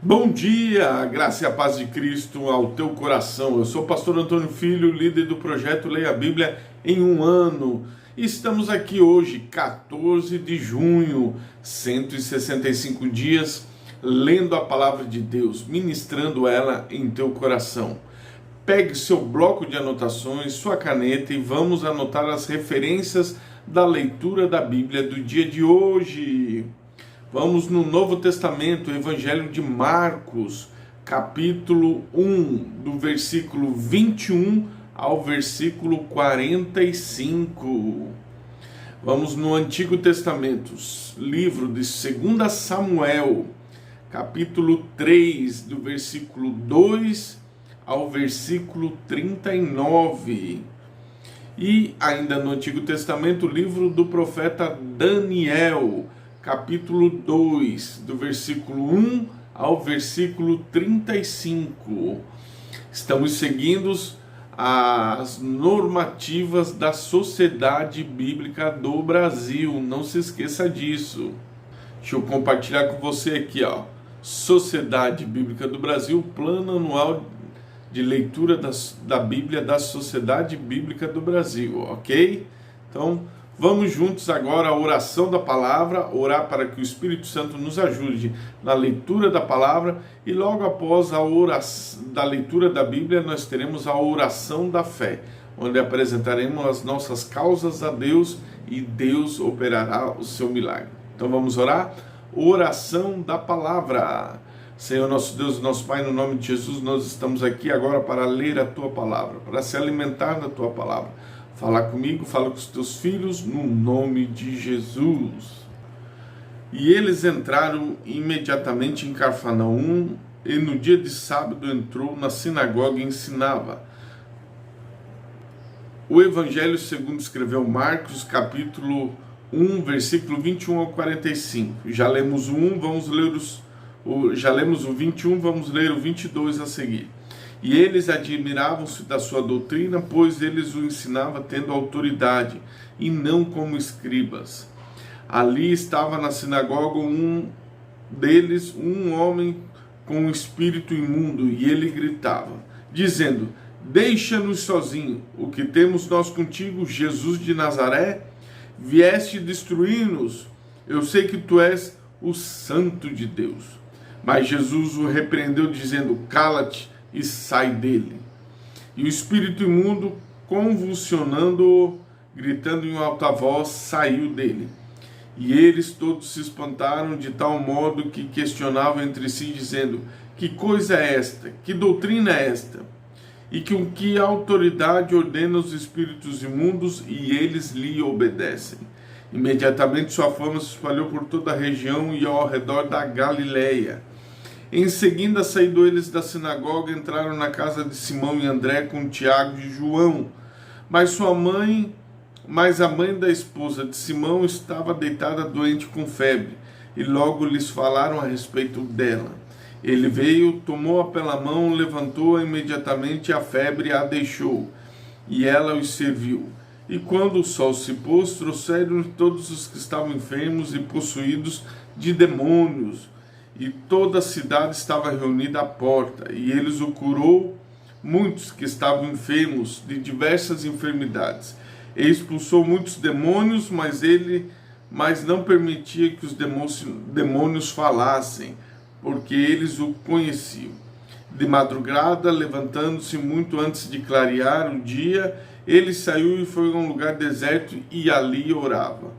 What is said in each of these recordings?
Bom dia, graça e a paz de Cristo ao teu coração. Eu sou o pastor Antônio Filho, líder do projeto Leia a Bíblia em um ano. E estamos aqui hoje, 14 de junho, 165 dias, lendo a palavra de Deus, ministrando ela em teu coração. Pegue seu bloco de anotações, sua caneta e vamos anotar as referências da leitura da Bíblia do dia de hoje. Vamos no Novo Testamento, Evangelho de Marcos, capítulo 1, do versículo 21 ao versículo 45. Vamos no Antigo Testamento, livro de 2 Samuel, capítulo 3, do versículo 2 ao versículo 39. E ainda no Antigo Testamento, livro do profeta Daniel, capítulo 2, do versículo 1 ao versículo 35. Estamos seguindo as normativas da Sociedade Bíblica do Brasil. Não se esqueça disso. Deixa eu compartilhar com você aqui, Sociedade Bíblica do Brasil, plano anual de leitura da Bíblia da Sociedade Bíblica do Brasil, ok? Então, vamos juntos agora à oração da palavra, orar para que o Espírito Santo nos ajude na leitura da palavra, e logo após a oração da leitura da Bíblia, nós teremos a oração da fé, onde apresentaremos as nossas causas a Deus e Deus operará o seu milagre. Então vamos orar? Oração da palavra. Senhor nosso Deus, nosso Pai, no nome de Jesus, nós estamos aqui agora para ler a Tua palavra, para se alimentar da Tua palavra. Fala comigo, fala com os teus filhos, no nome de Jesus. E eles entraram imediatamente em Cafarnaum, e no dia de sábado entrou na sinagoga e ensinava. O Evangelho segundo escreveu Marcos, capítulo 1, versículo 21 ao 45. Já lemos o 1, já lemos o 21, vamos ler o 22 a seguir. E eles admiravam-se da sua doutrina, pois eles o ensinavam tendo autoridade, e não como escribas. Ali estava na sinagoga um homem com um espírito imundo, e ele gritava, dizendo: deixa-nos sozinhos, o que temos nós contigo, Jesus de Nazaré? Vieste destruir-nos? Eu sei que tu és o Santo de Deus. Mas Jesus o repreendeu, dizendo: cala-te e sai dele. E o espírito imundo, convulsionando-o, gritando em alta voz, saiu dele. E eles todos se espantaram de tal modo que questionavam entre si, dizendo: que coisa é esta? Que doutrina é esta? E com que autoridade ordena os espíritos imundos e eles lhe obedecem? Imediatamente sua fama se espalhou por toda a região e ao redor da Galileia. Em seguida, saindo eles da sinagoga, entraram na casa de Simão e André com Tiago e João. Mas a mãe da esposa de Simão estava deitada doente com febre, e logo lhes falaram a respeito dela. Ele veio, tomou-a pela mão, levantou-a imediatamente, a febre a deixou, e ela os serviu. E quando o sol se pôs, trouxeram todos os que estavam enfermos e possuídos de demônios, e toda a cidade estava reunida à porta, e eles o curou muitos que estavam enfermos de diversas enfermidades, e expulsou muitos demônios, mas não permitia que os demônios falassem, porque eles o conheciam. De madrugada, levantando-se muito antes de clarear o dia, ele saiu e foi a um lugar deserto e ali orava.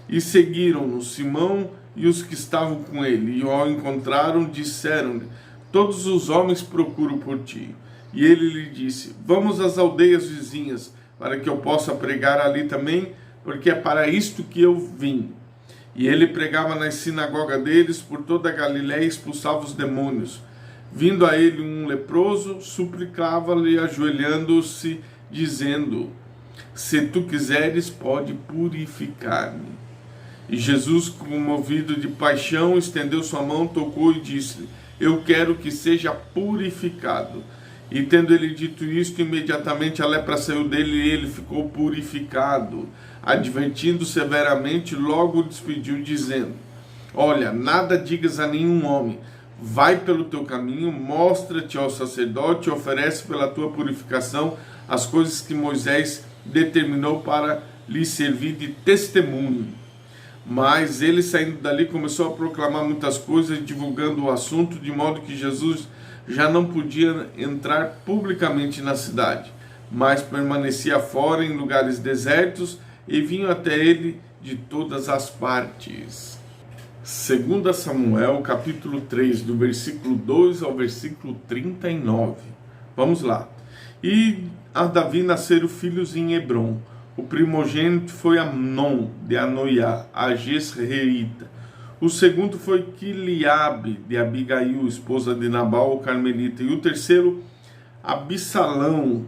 E seguiram-no Simão e os que estavam com ele, e ao encontraram, disseram-lhe: todos os homens procuram por ti. E ele lhe disse: vamos às aldeias vizinhas, para que eu possa pregar ali também, porque é para isto que eu vim. E ele pregava nas sinagogas deles por toda a Galiléia e expulsava os demônios. Vindo a ele um leproso, suplicava-lhe ajoelhando-se, dizendo: se tu quiseres, pode purificar-me. E Jesus, comovido de paixão, estendeu sua mão, tocou e disse-lhe: eu quero que seja purificado. E tendo ele dito isto, imediatamente a lepra saiu dele e ele ficou purificado. Advertindo severamente, logo o despediu, dizendo: olha, nada digas a nenhum homem, vai pelo teu caminho, mostra-te ao sacerdote, oferece pela tua purificação as coisas que Moisés determinou para lhe servir de testemunho. Mas ele, saindo dali, começou a proclamar muitas coisas, divulgando o assunto, de modo que Jesus já não podia entrar publicamente na cidade, mas permanecia fora em lugares desertos, e vinham até ele de todas as partes. 2 Samuel, capítulo 3, do versículo 2 ao versículo 39. Vamos lá. E a Davi nasceram filhos em Hebrom. O primogênito foi Amnon, de Anoiá, a Jezreelita. O segundo foi Quiliabe, de Abigail, esposa de Nabal, o carmelita. E o terceiro, Abissalão,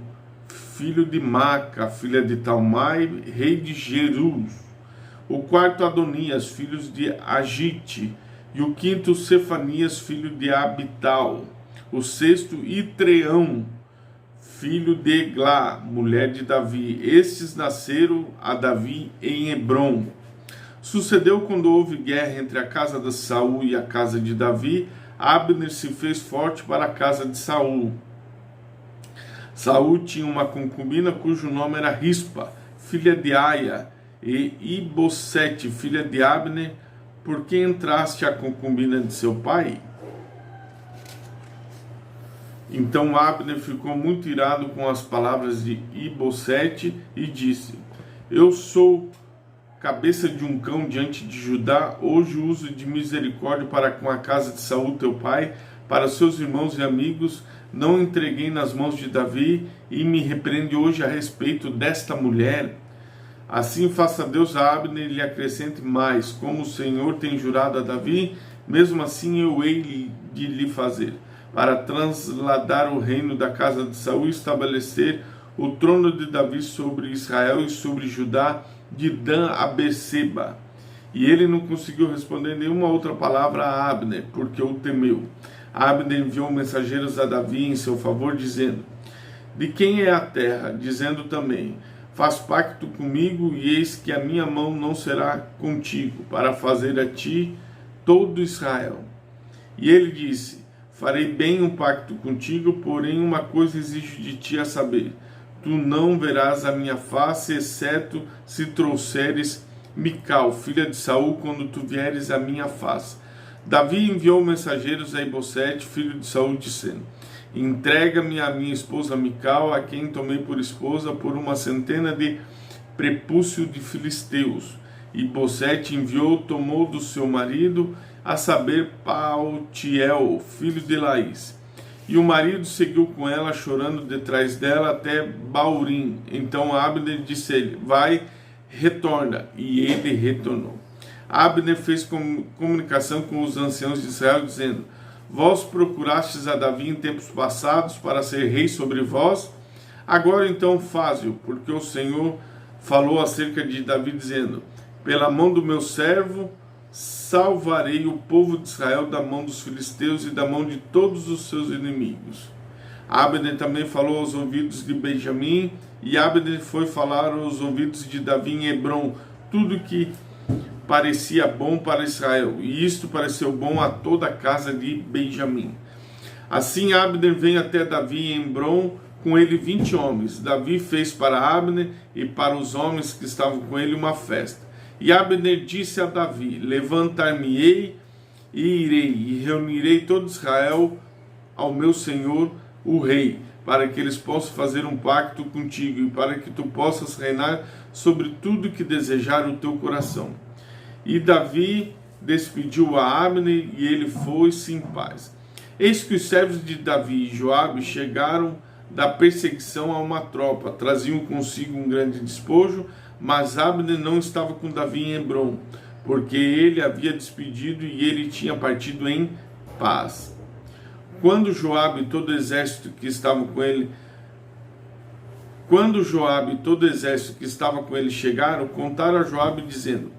filho de Maca, filha de Talmai, rei de Jerus. O quarto, Adonias, filho de Agite. E o quinto, Cefanias, filho de Abital. O sexto, Itreão, filho de Eglá, mulher de Davi. Estes nasceram a Davi em Hebrom. Sucedeu quando houve guerra entre a casa de Saul e a casa de Davi, Abner se fez forte para a casa de Saul. Saul tinha uma concubina cujo nome era Rispa, filha de Aia, e Ibosete, filha de Abner. Por que entraste a concubina de seu pai? Então Abner ficou muito irado com as palavras de Ibosete e disse: Eu sou cabeça de um cão diante de Judá. Hoje uso de misericórdia para com a casa de Saul teu pai, para seus irmãos e amigos. Não entreguei nas mãos de Davi, e me repreende hoje a respeito desta mulher. Assim faça Deus a Abner e lhe acrescente mais, como o Senhor tem jurado a Davi, mesmo assim eu hei de lhe fazer, para transladar o reino da casa de Saul e estabelecer o trono de Davi sobre Israel e sobre Judá, de Dan a Beceba. E ele não conseguiu responder nenhuma outra palavra a Abner, porque o temeu. Abner enviou mensageiros a Davi em seu favor, dizendo: De quem é a terra? Dizendo também: Faz pacto comigo, e eis que a minha mão não será contigo, para fazer a ti todo Israel. E ele disse: Farei bem um pacto contigo, porém uma coisa exijo de ti, a saber: Tu não verás a minha face, exceto se trouxeres Mical, filha de Saul, quando tu vieres a minha face. Davi enviou mensageiros a Ibosete, filho de Saul, dizendo: Entrega-me a minha esposa Mical, a quem tomei por esposa, por 100 de prepúcio de filisteus. Ibosete enviou, tomou do seu marido, a saber, Paltiel, filho de Laís. E o marido seguiu com ela, chorando detrás dela, até Baurim. Então Abner disse a ele: Vai, retorna. E ele retornou. Abner fez comunicação com os anciãos de Israel, dizendo: Vós procurastes a Davi em tempos passados para ser rei sobre vós? Agora então faze-o, porque o Senhor falou acerca de Davi, dizendo: Pela mão do meu servo salvarei o povo de Israel da mão dos filisteus e da mão de todos os seus inimigos. Abner também falou aos ouvidos de Benjamim, e Abner foi falar aos ouvidos de Davi em Hebrom tudo que parecia bom para Israel, e isto pareceu bom a toda a casa de Benjamim. Assim Abner veio até Davi em Hebrom, com ele 20 homens. Davi fez para Abner e para os homens que estavam com ele uma festa. E Abner disse a Davi: Levantar-me-ei e irei, e reunirei todo Israel ao meu senhor, o rei, para que eles possam fazer um pacto contigo, e para que tu possas reinar sobre tudo que desejar o teu coração. E Davi despediu a Abner, e ele foi-se em paz. Eis que os servos de Davi e Joabe chegaram da perseguição a uma tropa, traziam consigo um grande despojo, mas Abner não estava com Davi em Hebrom, porque ele havia despedido e ele tinha partido em paz. Quando Joabe e todo o exército que estava com ele chegaram, contaram a Joabe, dizendo: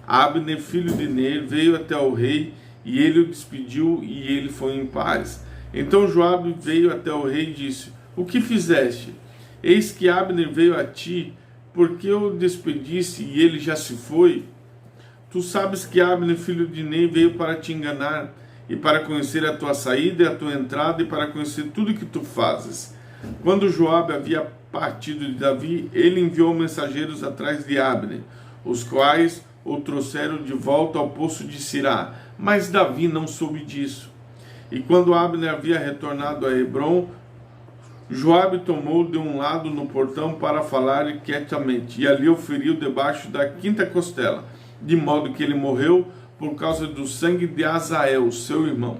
Abner, filho de Ner, veio até o rei, e ele o despediu, e ele foi em paz. Então Joabe veio até o rei e disse: O que fizeste? Eis que Abner veio a ti, porque o despedisse e ele já se foi? Tu sabes que Abner, filho de Ner, veio para te enganar. e para conhecer a tua saída e a tua entrada, e para conhecer tudo que tu fazes. Quando Joabe havia partido de Davi, ele enviou mensageiros atrás de Abner, os quais o trouxeram de volta ao poço de Sirá. Mas Davi não soube disso. E quando Abner havia retornado a Hebrom, Joabe tomou de um lado no portão para falar quietamente, e ali o feriu debaixo da quinta costela, de modo que ele morreu por causa do sangue de Azael, seu irmão.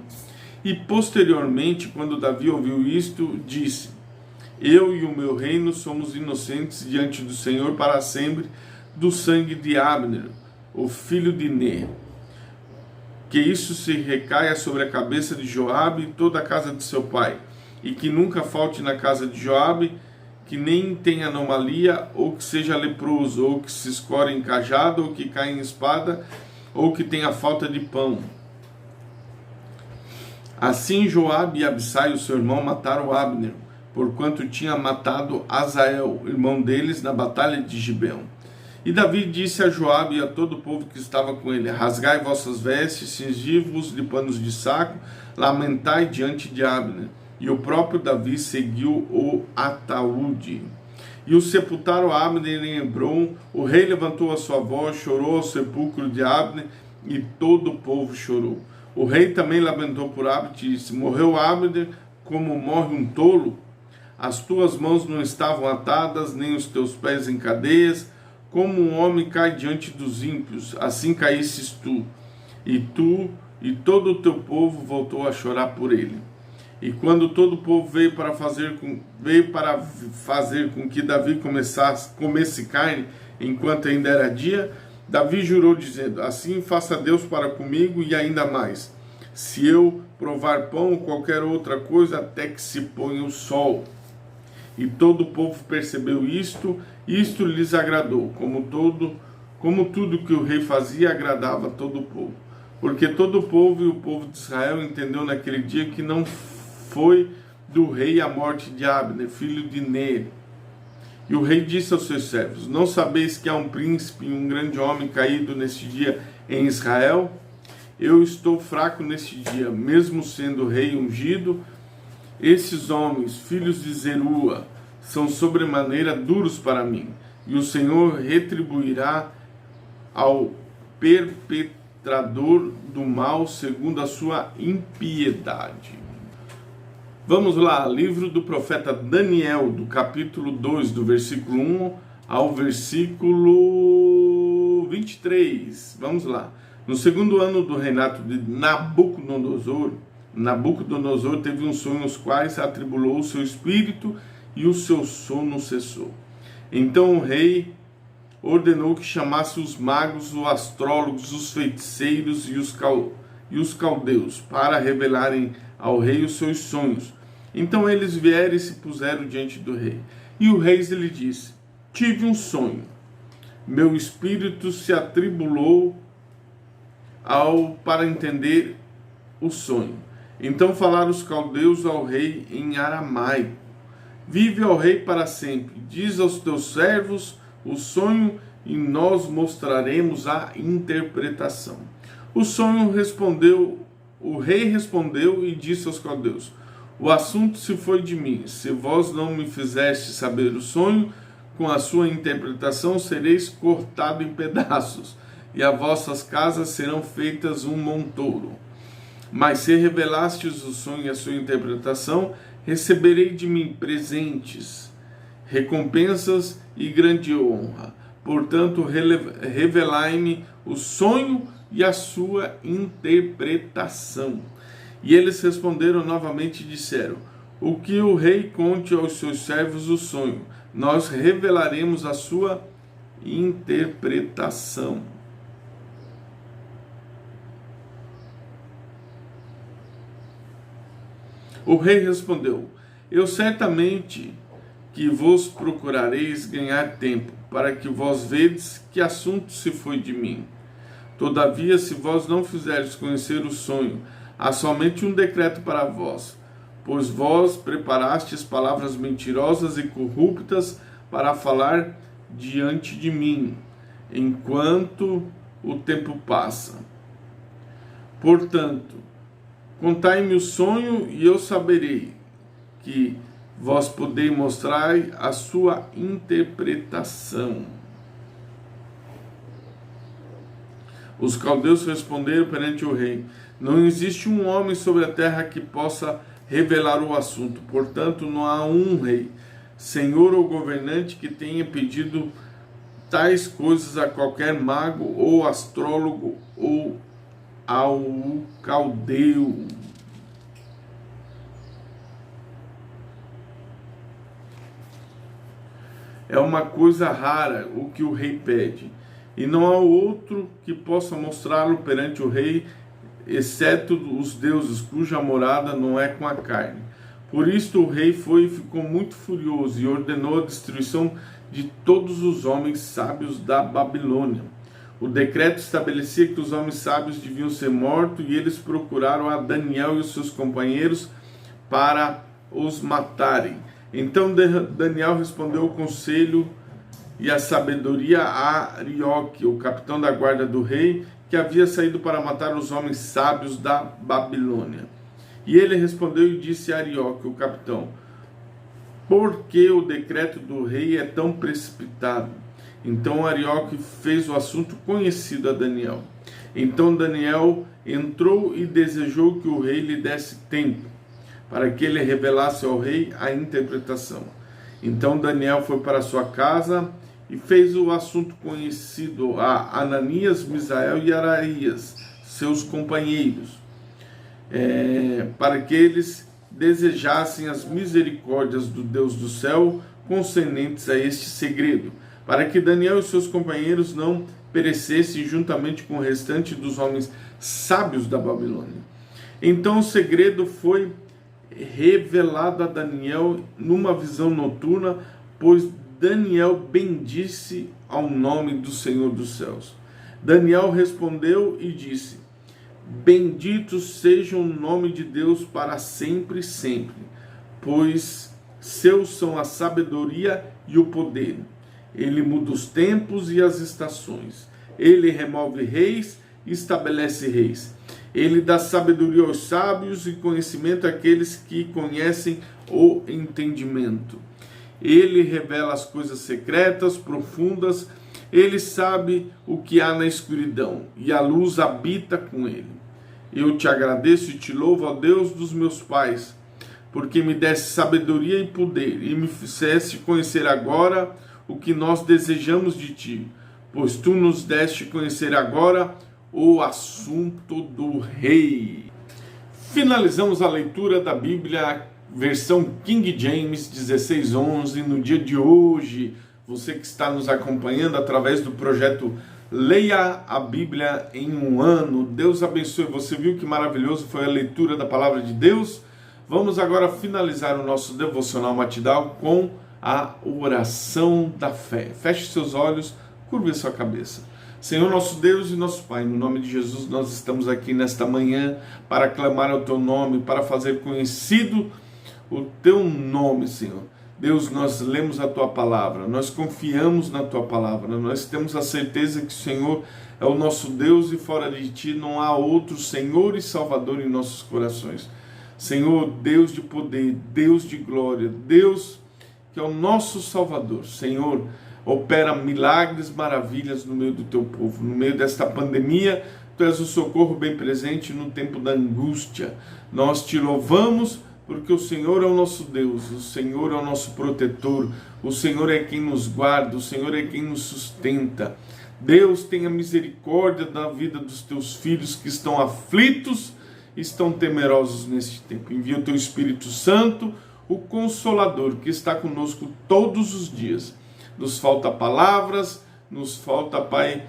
E posteriormente, quando Davi ouviu isto, disse: eu e o meu reino somos inocentes diante do Senhor para sempre do sangue de Abner, o filho de Ner. Que isso se recaia sobre a cabeça de Joabe e toda a casa de seu pai, e que nunca falte na casa de Joabe, que nem tenha anomalia, ou que seja leproso, ou que se escore em cajado, ou que caia em espada, ou que tenha falta de pão. Assim Joabe e Abissai, o seu irmão, mataram Abner, porquanto tinha matado Azael, irmão deles, na batalha de Gibeão. E Davi disse a Joabe e a todo o povo que estava com ele: rasgai vossas vestes, cingi-vos de panos de saco, lamentai diante de Abner. E o próprio Davi seguiu o ataúde. E o sepultaram Abner em Hebrom. O rei levantou a sua voz, chorou ao sepulcro de Abner, e todo o povo chorou. O rei também lamentou por Abner e disse: morreu Abner como morre um tolo? As tuas mãos não estavam atadas, nem os teus pés em cadeias. Como um homem cai diante dos ímpios, assim caísses tu e todo o teu povo voltou a chorar por ele. E quando todo o povo veio para fazer com que Davi comesse carne, enquanto ainda era dia, Davi jurou, dizendo: assim faça Deus para comigo, e ainda mais, se eu provar pão ou qualquer outra coisa, até que se ponha o sol. E todo o povo percebeu isto lhes agradou, como tudo que o rei fazia agradava a todo o povo. Porque todo o povo e o povo de Israel entendeu naquele dia que não foi do rei a morte de Abner, filho de Ner. E o rei disse aos seus servos: não sabeis que há um príncipe e um grande homem caído neste dia em Israel? Eu estou fraco neste dia, mesmo sendo rei ungido. Esses homens, filhos de Zerua, são sobremaneira duros para mim, e o Senhor retribuirá ao perpetrador do mal segundo a sua impiedade. Vamos lá, livro do profeta Daniel, do capítulo 2, do versículo 1 ao versículo 23. Vamos lá. No segundo ano do reinado de Nabucodonosor teve um sonho, os quais atribulou o seu espírito, e o seu sono cessou. Então o rei ordenou que chamasse os magos, os astrólogos, os feiticeiros e os caldeus, para revelarem ao rei os seus sonhos. Então eles vieram e se puseram diante do rei. E o rei lhe disse: tive um sonho, meu espírito se atribulou para entender o sonho. Então falaram os caldeus ao rei em aramaico: vive ao rei para sempre, diz aos teus servos o sonho, e nós mostraremos a interpretação. O rei respondeu e disse aos caldeus: o assunto se foi de mim, se vós não me fizeste saber o sonho, com a sua interpretação sereis cortado em pedaços, e as vossas casas serão feitas um montouro. Mas se revelastes o sonho e a sua interpretação, receberei de mim presentes, recompensas e grande honra. Portanto, revelai-me o sonho e a sua interpretação. E eles responderam novamente e disseram: o que o rei conte aos seus servos o sonho, nós revelaremos a sua interpretação. O rei respondeu: eu certamente que vos procurareis ganhar tempo, para que vós vedes que assunto se foi de mim. Todavia, se vós não fizerdes conhecer o sonho, há somente um decreto para vós, pois vós preparastes palavras mentirosas e corruptas para falar diante de mim, enquanto o tempo passa. Portanto, Contai-me o sonho e eu saberei, que vós podeis mostrar a sua interpretação. Os caldeus responderam perante o rei: não existe um homem sobre a terra que possa revelar o assunto. Portanto, não há um rei, senhor ou governante que tenha pedido tais coisas a qualquer mago ou astrólogo ou ao caldeu. É uma coisa rara o que o rei pede, e não há outro que possa mostrá-lo perante o rei, exceto os deuses, cuja morada não é com a carne. Por isto o rei foi e ficou muito furioso e ordenou a destruição de todos os homens sábios da Babilônia. O decreto estabelecia que os homens sábios deviam ser mortos, e eles procuraram a Daniel e os seus companheiros para os matarem. Então Daniel respondeu ao conselho e a sabedoria a Arioque, o capitão da guarda do rei, que havia saído para matar os homens sábios da Babilônia. E ele respondeu e disse a Arioque, o capitão: por que o decreto do rei é tão precipitado? Então Arioque fez o assunto conhecido a Daniel. Então Daniel entrou e desejou que o rei lhe desse tempo, para que ele revelasse ao rei a interpretação. Então Daniel foi para sua casa e fez o assunto conhecido a Ananias, Misael e Ararias, seus companheiros, para que eles desejassem as misericórdias do Deus do céu concernentes a este segredo, para que Daniel e seus companheiros não perecessem juntamente com o restante dos homens sábios da Babilônia. Então o segredo foi revelado a Daniel numa visão noturna, pois Daniel bendisse ao nome do Senhor dos céus. Daniel respondeu e disse: bendito seja o nome de Deus para sempre e sempre, pois seus são a sabedoria e o poder. Ele muda os tempos e as estações. Ele remove reis e estabelece reis. Ele dá sabedoria aos sábios e conhecimento àqueles que conhecem o entendimento. Ele revela as coisas secretas, profundas. Ele sabe o que há na escuridão, e a luz habita com ele. Eu te agradeço e te louvo, ó Deus dos meus pais, porque me deste sabedoria e poder, e me fizeste conhecer agora o que nós desejamos de ti, pois tu nos deste conhecer agora o assunto do rei. Finalizamos a leitura da Bíblia, versão King James 16:11, no dia de hoje. Você que está nos acompanhando através do projeto Leia a Bíblia em um Ano. Deus abençoe. Você viu que maravilhoso foi a leitura da palavra de Deus? Vamos agora finalizar o nosso devocional matinal com a oração da fé. Feche seus olhos, curve a sua cabeça. Senhor nosso Deus e nosso Pai, no nome de Jesus nós estamos aqui nesta manhã para clamar ao Teu nome, para fazer conhecido o Teu nome, Senhor. Deus, nós lemos a Tua palavra, nós confiamos na Tua palavra, nós temos a certeza que o Senhor é o nosso Deus e fora de Ti não há outro Senhor e Salvador em nossos corações. Senhor, Deus de poder, Deus de glória, Deus que é o nosso Salvador. Senhor, opera milagres, maravilhas no meio do Teu povo, no meio desta pandemia. Tu és o socorro bem presente no tempo da angústia. Nós Te louvamos porque o Senhor é o nosso Deus, o Senhor é o nosso protetor, o Senhor é quem nos guarda, o Senhor é quem nos sustenta. Deus, tenha misericórdia da vida dos Teus filhos que estão aflitos, estão temerosos neste tempo. Envia o Teu Espírito Santo, o Consolador, que está conosco todos os dias. Nos falta palavras, nos falta, Pai,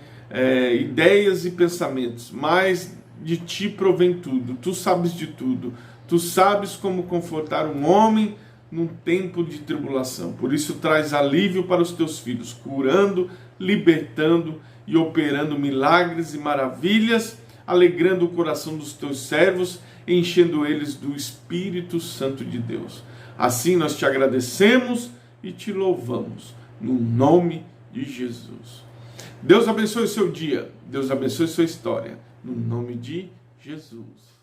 ideias e pensamentos, mas de Ti provém tudo. Tu sabes de tudo. Tu sabes como confortar um homem num tempo de tribulação. Por isso traz alívio para os Teus filhos, curando, libertando e operando milagres e maravilhas, alegrando o coração dos Teus servos, enchendo eles do Espírito Santo de Deus. Assim nós Te agradecemos e Te louvamos, no nome de Jesus. Deus abençoe o seu dia, Deus abençoe sua história, no nome de Jesus.